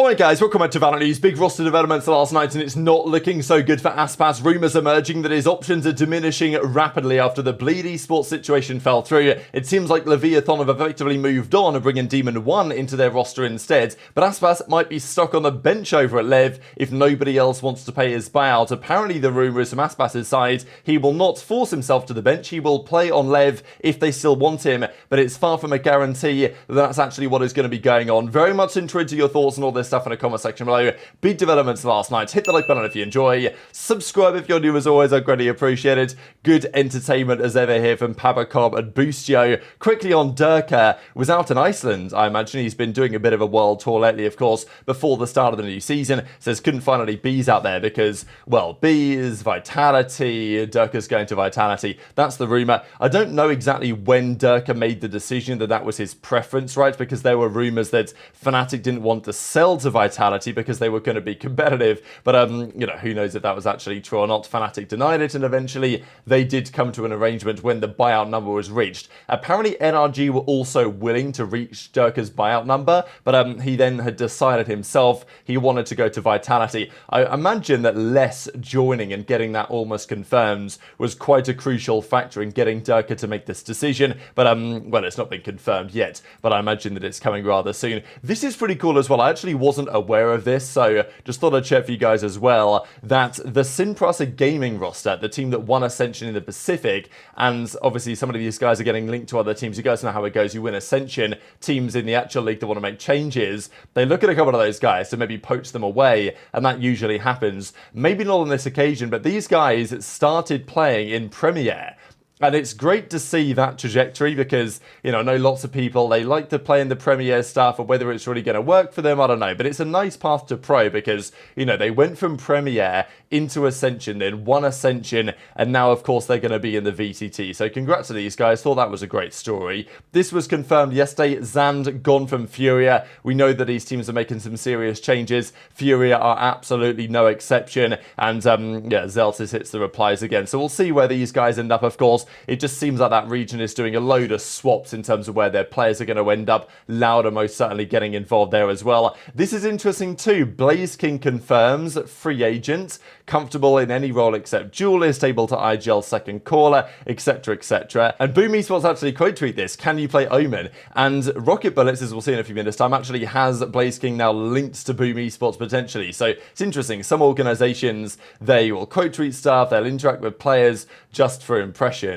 Alright guys, welcome back to VALORANT News. Big roster developments last night and it's not looking so good for Aspas. Rumours emerging that his options are diminishing rapidly after the Bleed Esports situation fell through. It seems like Leviatan have effectively moved on and bringing Demon 1 into their roster instead, but Aspas might be stuck on the bench over at Lev if nobody else wants to pay his buyout. Apparently the rumour is from Aspas' side, he will not force himself to the bench, he will play on Lev if they still want him, but it's far from a guarantee that that's actually what is going to be going on. Very much intrigued to your thoughts on all this stuff in the comment section below. Big developments last night. Hit the like button if you enjoy. Subscribe if you're new as always. I greatly appreciate it. Good entertainment as ever here from Pabacob and Boostio. Quickly on Durka. Was out in Iceland. I imagine he's been doing a bit of a world tour lately, of course, before the start of the new season. Says couldn't find any bees out there because, well, bees, Vitality, Durka's going to Vitality. That's the rumour. I don't know exactly when Durka made the decision that that was his preference, right? Because there were rumours that Fnatic didn't want to sell to Vitality because they were going to be competitive, but you know, who knows if that was actually true or not. Fnatic denied it and eventually they did come to an arrangement when the buyout number was reached. Apparently NRG were also willing to reach Durka's buyout number, but he then had decided himself he wanted to go to Vitality. I imagine that Les joining and getting that almost confirmed was quite a crucial factor in getting Durka to make this decision, but well, it's not been confirmed yet, but I imagine that it's coming rather soon. This is pretty cool as well. I actually wasn't aware of this, so just thought I'd check for you guys as well, that the Sinprasa Gaming roster, the team that won Ascension in the Pacific, and obviously some of these guys are getting linked to other teams. You guys know how it goes. You win Ascension, teams in the actual league that want to make changes, they look at a couple of those guys to maybe poach them away, and that usually happens. Maybe not on this occasion, but these guys started playing in Premier. And it's great to see that trajectory because, you know, I know lots of people, they like to play in the Premier stuff, or whether it's really going to work for them, I don't know. But it's a nice path to Pro because, you know, they went from Premier into Ascension, then won Ascension, and now, of course, they're going to be in the VCT. So congrats to these guys. Thought that was a great story. This was confirmed yesterday. Zand gone from Furia. We know that these teams are making some serious changes. Furia are absolutely no exception. And, yeah, Zeltis hits the replies again. So we'll see where these guys end up, of course. It just seems like that region is doing a load of swaps in terms of where their players are going to end up. Louder most certainly getting involved there as well. This is interesting too. Blaze King confirms free agent, comfortable in any role except duelist, able to IGL second caller, etc, etc. And Boom Esports actually quote tweet this, can you play Omen? And Rocket Bullets, as we'll see in a few minutes time, actually has Blaze King now linked to Boom Esports potentially. So it's interesting. Some organizations, they will quote tweet stuff, they'll interact with players just for impressions.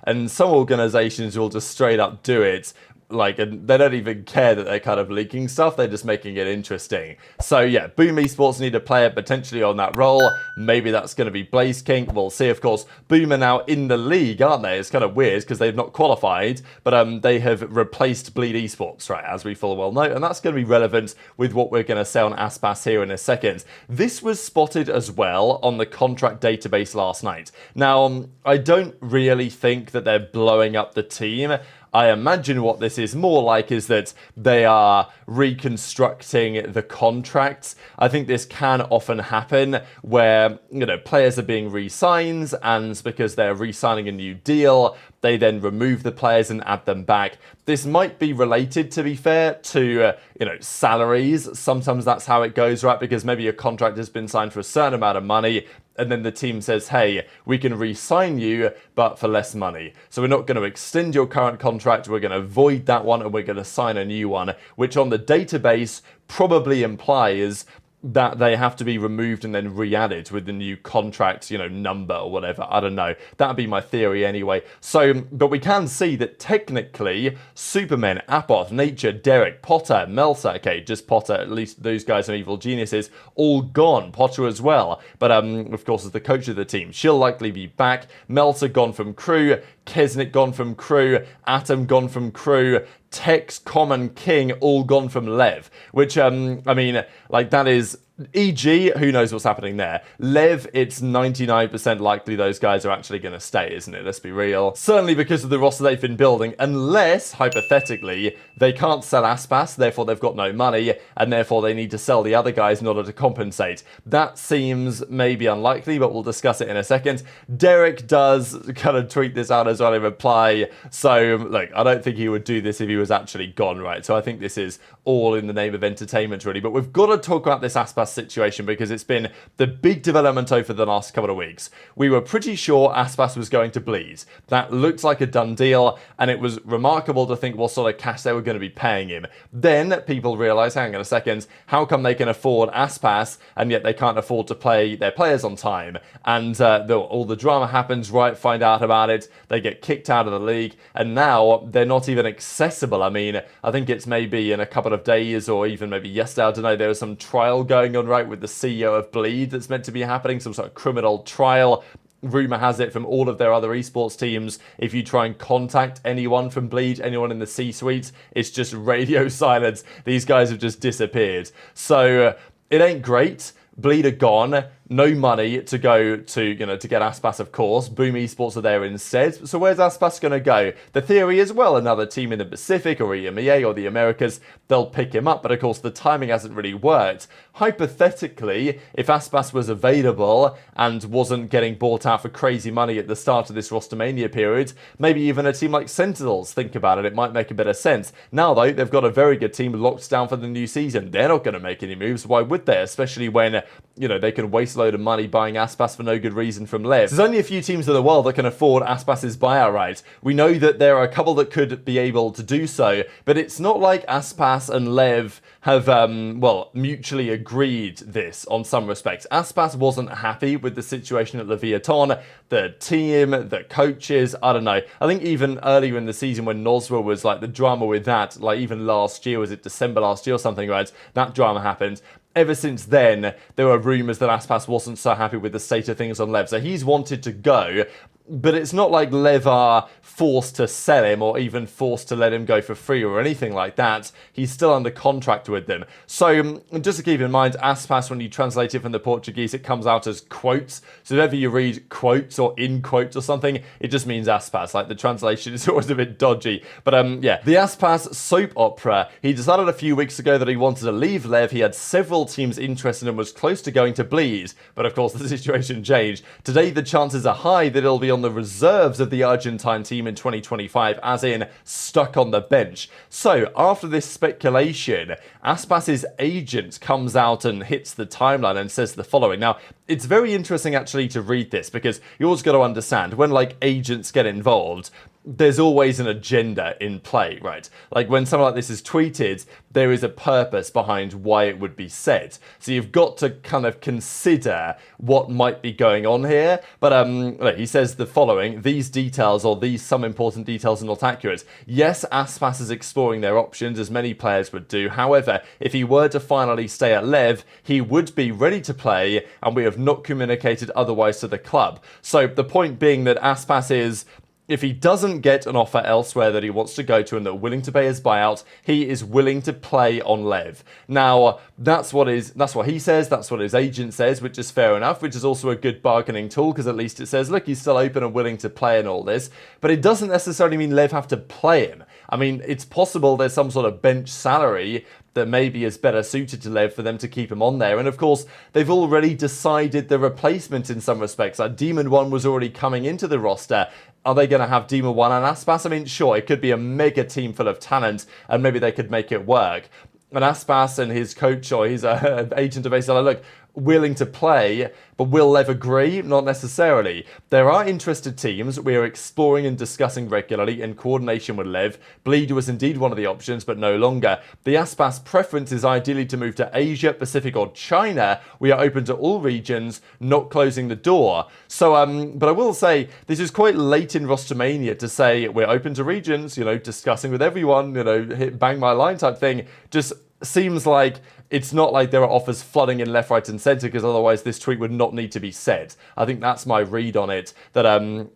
And some organizations will just straight up do it. Like, and they don't even care that they're kind of leaking stuff, they're just making it interesting. So yeah, Boom Esports need a player potentially on that role. Maybe that's going to be Blaze King. We'll see, of course. Boom are now in the league, aren't they? It's kind of weird because they've not qualified, but they have replaced Bleed Esports, right, as we full well know, and that's going to be relevant with what we're going to say on Aspas here in a second. This was spotted as well on the contract database last night. Now, I don't really think that they're blowing up the team. I imagine what this is more like is that they are reconstructing the contracts. I think this can often happen where, you know, players are being re-signed, and because they're re-signing a new deal, they then remove the players and add them back. This might be related, to be fair, to, you know, salaries. Sometimes that's how it goes, right? Because maybe a contract has been signed for a certain amount of money, and then the team says, hey, we can re-sign you, but for less money. So we're not going to extend your current contract, we're going to void that one, and we're going to sign a new one, which on the database probably implies that they have to be removed and then re-added with the new contract, you know, number or whatever. I don't know. That'd be my theory anyway. So, but we can see that technically, Superman, Apoth, Nature, Derek, Potter, Melter, okay, just Potter, at least those guys are evil geniuses, all gone. Potter as well. But, of course, as the coach of the team, she'll likely be back. Melter gone from crew, Kesnick gone from crew, Atom gone from crew, Tex, Common, King all gone from Lev, which, I mean, like, that is EG, who knows what's happening there. Lev, it's 99% likely those guys are actually going to stay, isn't it? Let's be real. Certainly because of the roster they've been building, unless, hypothetically, they can't sell Aspas, therefore they've got no money, and therefore they need to sell the other guys in order to compensate. That seems maybe unlikely, but we'll discuss it in a second. Derek does kind of tweet this out as well in reply, so, look, I don't think he would do this if he was actually gone, right? So I think this is all in the name of entertainment, really. But we've got to talk about this Aspas situation because it's been the big development over the last couple of weeks. We were pretty sure Aspas was going to bleed. That looked like a done deal, and it was remarkable to think what sort of cash they were going to be paying him. Then people realised, hang on a second, how come they can afford Aspas and yet they can't afford to pay their players on time? And all the drama happens, right, find out about it, they get kicked out of the league, and now they're not even accessible. I mean, I think it's maybe in a couple of days or even maybe yesterday, I don't know, there was some trial going on, right, with the CEO of Bleed that's meant to be happening, some sort of criminal trial. Rumour has it from all of their other esports teams, if you try and contact anyone from Bleed, anyone in the C-suite, it's just radio silence. These guys have just disappeared. So it ain't great. Bleed are gone. No money to go to, to get Aspas, of course. Boom Esports are there instead. So where's Aspas going to go? The theory is, well, another team in the Pacific or EMEA or the Americas, they'll pick him up. But of course, the timing hasn't really worked. Hypothetically, if Aspas was available and wasn't getting bought out for crazy money at the start of this Rostermania period, maybe even a team like Sentinels, think about it, it might make a bit of sense. Now, though, they've got a very good team locked down for the new season. They're not going to make any moves. Why would they? Especially when, they can waste load of money buying Aspas for no good reason from Lev. There's only a few teams in the world that can afford Aspas's buyout right. We know that there are a couple that could be able to do so, but it's not like Aspas and Lev have, mutually agreed this on some respects. Aspas wasn't happy with the situation at Leviatan, the team, the coaches, I don't know. I think even earlier in the season when Nosra was like the drama with that, like even last year, was it December last year or something, right? That drama happened. Ever since then, there were rumours that Aspas wasn't so happy with the state of things on Lev. So he's wanted to go, but it's not like Lev are forced to sell him or even forced to let him go for free or anything like that. He's still under contract with them. So just to keep in mind, Aspas, when you translate it from the Portuguese, it comes out as quotes. So if ever you read quotes or in quotes or something, it just means Aspas. Like the translation is always a bit dodgy. But yeah, the Aspas soap opera. He decided a few weeks ago that he wanted to leave Lev. He had several teams interested and was close to going to Bleed. But of course, the situation changed. Today, the chances are high that he'll be on the reserves of the Argentine team in 2025, as in stuck on the bench. So after this speculation, Aspas's agent comes out and hits the timeline and says the following. Now, it's very interesting actually to read this because you always got to understand when like agents get involved, there's always an agenda in play, right? Like when something like this is tweeted, there is a purpose behind why it would be said. So you've got to kind of consider what might be going on here. But look, he says the following: these details, or these some important details, are not accurate. Yes, Aspas is exploring their options, as many players would do. However, if he were to finally stay at Lev, he would be ready to play, and we have not communicated otherwise to the club. So the point being that Aspas is, if he doesn't get an offer elsewhere that he wants to go to and they're willing to pay his buyout, he is willing to play on Lev. Now, that's what he says, that's what his agent says, which is fair enough, which is also a good bargaining tool, because at least it says, look, he's still open and willing to play and all this, but it doesn't necessarily mean Lev have to play him. I mean, it's possible there's some sort of bench salary that maybe is better suited to Lev for them to keep him on there. And of course, they've already decided the replacement in some respects. Like Demon 1 was already coming into the roster. Are they going to have Demon 1 and Aspas? I mean, sure, it could be a mega team full of talent, and maybe they could make it work. And Aspas and his coach or his agent are basically like, look, willing to play, but will Lev agree? Not necessarily. There are interested teams we are exploring and discussing regularly in coordination with Lev. Bleed was indeed one of the options, but no longer. The Aspas preference is ideally to move to Asia, Pacific, or China. We are open to all regions, not closing the door. So, but I will say, this is quite late in Rostermania to say we're open to regions, discussing with everyone, hit bang my line type thing. Just seems like it's not like there are offers flooding in left, right, and centre, because otherwise this tweet would not need to be said. I think that's my read on it, that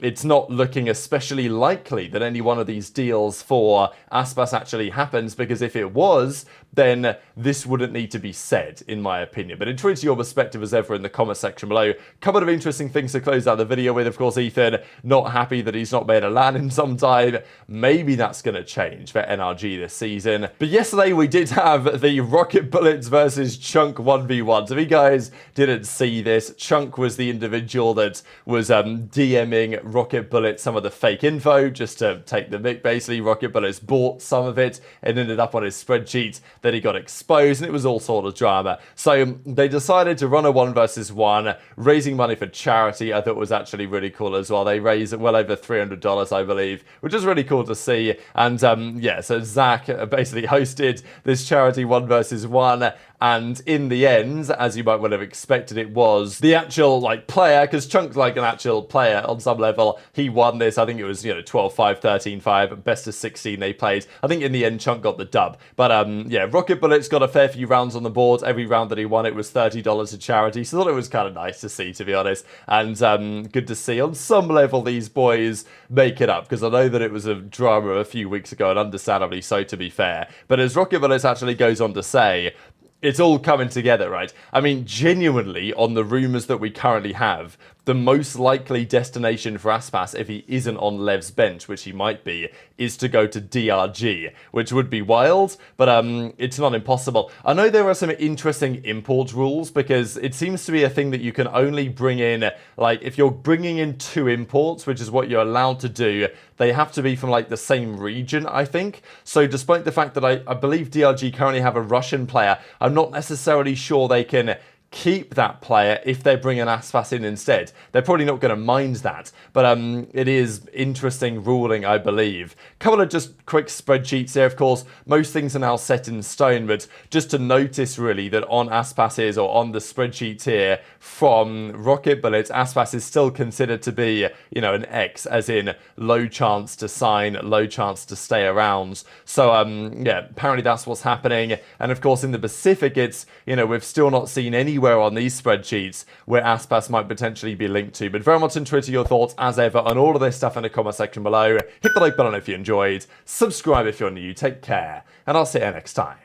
it's not looking especially likely that any one of these deals for Aspas actually happens, because if it was, then this wouldn't need to be said, in my opinion. But intrigued to your perspective as ever in the comment section below. Couple of interesting things to close out the video with. Of course, Ethan not happy that he's not made a LAN in some time. Maybe that's going to change for NRG this season. But yesterday we did have the Rocket Bullets versus Chunk 1v1. So if you guys didn't see this, Chunk was the individual that was DMing Rocket Bullets some of the fake info just to take the mic. Basically, Rocket Bullets bought some of it and ended up on his spreadsheet. Then he got exposed and it was all sort of drama. So they decided to run a 1 versus 1, raising money for charity. I thought was actually really cool as well. They raised well over $300, I believe, which is really cool to see. And yeah, so Zach basically hosted this charity 1 versus 1. And in the end, as you might well have expected, it was the actual player, because Chunk's like an actual player on some level. He won this. I think it was 12-5, 13-5, best of 16 they played. I think in the end Chunk got the dub. But yeah, Rocket Bullets got a fair few rounds on the board. Every round that he won, it was $30 to charity. So I thought it was kind of nice to see, to be honest, and good to see on some level these boys make it up, because I know that it was a drama a few weeks ago, and understandably so, to be fair. But as Rocket Bullets actually goes on to say, it's all coming together, right? I mean, genuinely, on the rumours that we currently have, the most likely destination for Aspas, if he isn't on Lev's bench, which he might be, is to go to DRG, which would be wild, but it's not impossible. I know there are some interesting import rules, because it seems to be a thing that you can only bring in, if you're bringing in 2 imports, which is what you're allowed to do, they have to be from the same region, I think. So despite the fact that I believe DRG currently have a Russian player, I'm not necessarily sure they can keep that player if they bring an Aspas in instead. They're probably not going to mind that, but it is interesting ruling, I believe. Couple of just quick spreadsheets here. Of course, most things are now set in stone, but just to notice really that on Aspas's, or on the spreadsheets here from Rocket Bullets, Aspas is still considered to be, an X, as in low chance to sign, low chance to stay around. So yeah, apparently that's what's happening. And of course in the Pacific, it's, we've still not seen anywhere on these spreadsheets where Aspas might potentially be linked to. But very much interested in your thoughts as ever on all of this stuff in the comment section below. Hit the like button if you enjoyed, subscribe if you're new, take care, and I'll see you next time.